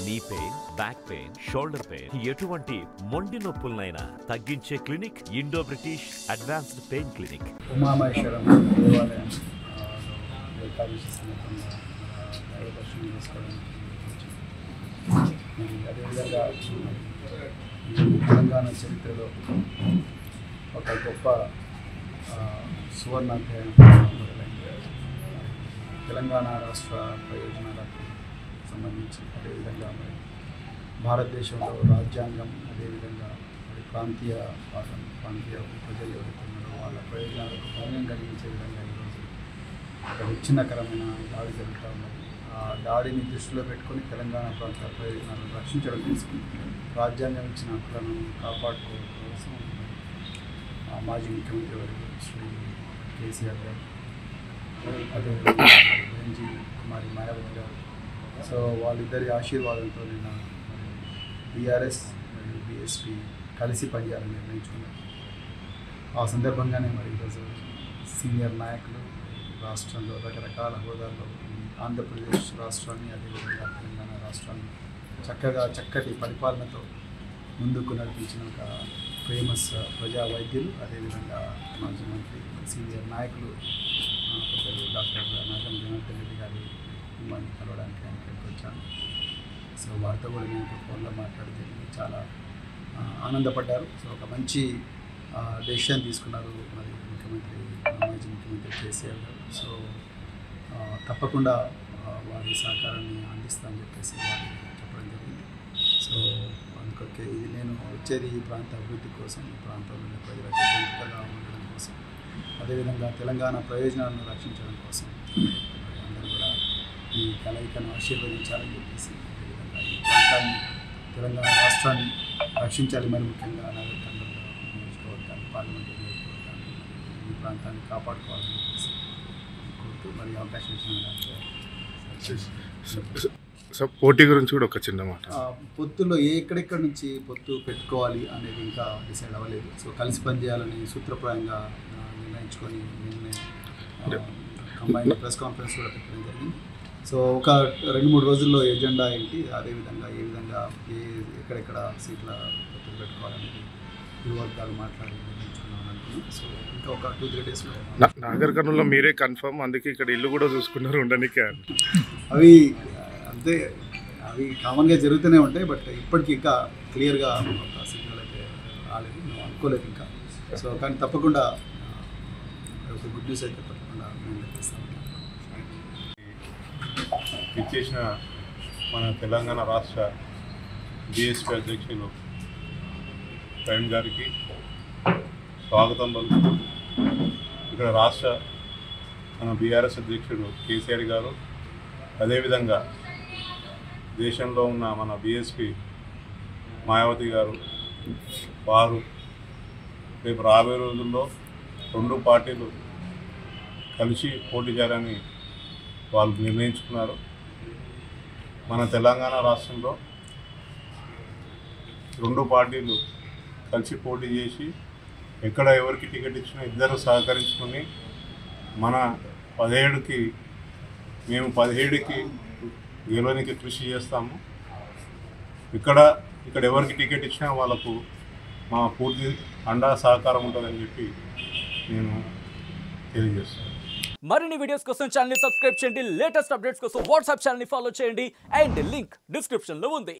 Knee pain, back pain, shoulder pain, ఎటువంటి మొండి నొప్పులనైనా తగ్గించే clinic Indo British advanced pain clinic. Umamaheswaram దేవాలయం ఏకాదశి సందర్భంగా దైవదర్శనం చేసుకోవడానికి మరి అదేవిధంగా తెలంగాణ చరిత్రలో ఒక గొప్ప సువర్ణాధ్యాయం మొదలైంది. తెలంగాణ రాష్ట్ర ప్రయోజనాలకు సంబంధించి అదేవిధంగా మరి భారతదేశంలో రాజ్యాంగం అదేవిధంగా మరి ప్రాంతీయ ప్రజలు ఎవరైతే ఉన్నారో వాళ్ళ ప్రయోజనాలకు భంగం కలిగించే విధంగా ఈరోజు ఒక విచ్ఛిన్నకరమైన దాడి జరుగుతూ ఉన్నది. ఆ దాడిని దృష్టిలో పెట్టుకొని తెలంగాణ ప్రాంత ప్రయోజనాలను రక్షించడం కోసం రాజ్యాంగం ఇచ్చిన హక్కులను కాపాడుకోవడం కోసం మాజీ ముఖ్యమంత్రి వర్యులు శ్రీ కేసీఆర్ గారు అదేవిధంగా బెంజీ కుమారి మాయావతి గారు, సో వాళ్ళిద్దరి ఆశీర్వాదంతో నిన్న బీఆర్ఎస్ మరియు బీఎస్పీ కలిసి పనిచేయాలని నిర్ణయించుకున్నారు. ఆ సందర్భంగానే మరి ఈరోజు సీనియర్ నాయకులు రాష్ట్రంలో రకరకాల హోదాల్లో ఆంధ్రప్రదేశ్ రాష్ట్రాన్ని అదేవిధంగా తెలంగాణ రాష్ట్రాన్ని చక్కటి పరిపాలనతో ముందుకు నడిపించిన ఒక ఫేమస్ ప్రజా వైద్యులు అదేవిధంగా మాజీ మంత్రి సీనియర్ నాయకులు పెద్దలు డాక్టర్ నాగం జనార్దన్ రెడ్డి గారి మిమ్మల్ని కలవడానికి నేను ఇక్కడికి వచ్చాను. సో వారితో కూడా నేను ఫోన్లో మాట్లాడితే చాలా ఆనందపడ్డారు. సో ఒక మంచి డెసిషన్ తీసుకున్నారు మరి మాజీ ముఖ్యమంత్రి కేసీఆర్ గారు. సో తప్పకుండా వారి సహకారాన్ని అందిస్తామని చెప్పేసి వారు చెప్పడం జరిగింది. సో అందుకే ఇది నేను వచ్చేది ఈ ప్రాంత అభివృద్ధి కోసం, ఈ ప్రాంతంలోని ప్రజలకు వేదికగా ఉండడం కోసం, అదేవిధంగా తెలంగాణ ప్రయోజనాలను రక్షించడం కోసం అందరూ కూడా ఈ కలయికను ఆశీర్వదించాలని చెప్పేసి అదేవిధంగా ఈ ప్రాంతాన్ని తెలంగాణ రాష్ట్రాన్ని రక్షించాలి. మరి ముఖ్యంగా నాగరికంగా నియోజకవర్గాన్ని, పార్లమెంటు నియోజకవర్గాన్ని ఈ ప్రాంతాన్ని కాపాడుకోవాలని చెప్పేసి కోరుతూ మరి అవకాశం ఇచ్చిన సార్ పోటీ గురించి కూడా ఒక చిన్న మాట. పొత్తులో ఎక్కడెక్కడి నుంచి పొత్తు పెట్టుకోవాలి అనేది ఇంకా డిసైడ్ అవ్వలేదు. సో కలిసి పనిచేయాలని సూత్రప్రాయంగా నిర్ణయించుకొని కంబైన్ ప్రెస్ కాన్ఫరెన్స్ కూడా పెట్టడం జరిగింది. సో ఒక 2-3 రోజుల్లో ఎజెండా ఏంటి, అదేవిధంగా ఏ విధంగా ఎక్కడెక్కడ సీట్ల పొత్తులు పెట్టుకోవాలనేది ఇరు వర్గాలు మాట్లాడి నిర్ణయించుకున్నాం అనుకున్నాం. సో ఇంకా ఒక 2-3 డేస్లో నాగర్ కర్నూలులో మీరే కన్ఫర్మ్, అందుకే ఇక్కడ ఇల్లు కూడా చూసుకున్నారు ఉండడానికి. అవి అంతే, అవి కామన్గా జరుగుతూనే ఉంటాయి. బట్ ఇప్పటికీ ఇంకా క్లియర్గా ఒక సిగ్నల్ అయితే రాలేదు, మేము అనుకోలేదు ఇంకా. సో కానీ తప్పకుండా ఒక గుడ్ న్యూస్ అయితే తప్పకుండా మేము తెప్పిస్తాము. ఇచ్చేసిన మన తెలంగాణ రాష్ట్ర బీఎస్పీ అధ్యక్షులు ప్రవీణ్ గారికి స్వాగతం పలుకుతూ, ఇక్కడ రాష్ట్ర మన బీఆర్ఎస్ అధ్యక్షుడు కేసీఆర్ గారు, అదేవిధంగా దేశంలో ఉన్న మన బీఎస్పీ మాయావతి గారు, వారు రేపు రాబోయే రోజుల్లో 2 పార్టీలు కలిసి పోటీ చేయాలని వాళ్ళు నిర్ణయించుకున్నారు. మన తెలంగాణ రాష్ట్రంలో 2 పార్టీలు కలిసి పోటీ చేసి ఎక్కడ ఎవరికి టికెట్ ఇచ్చినా ఇద్దరు సహకరించుకొని మన 17కి మేము 17కి గెలవడానికి కృషి చేస్తాము. ఇక్కడ ఎవరికి టికెట్ ఇచ్చినా వాళ్ళకు మా పూర్తి అండా సహకారం ఉంటుందని చెప్పి నేను తెలియజేస్తాను. మరిన్ని వీడియోస్ కోసం ఛానల్ ని సబ్స్క్రైబ్ చేయండి, లేటెస్ట్ అప్డేట్స్ కోసం వాట్సాప్ ఛానల్ ని ఫాలో చేయండి అండ్ లింక్ డిస్క్రిప్షన్ లో ఉంది.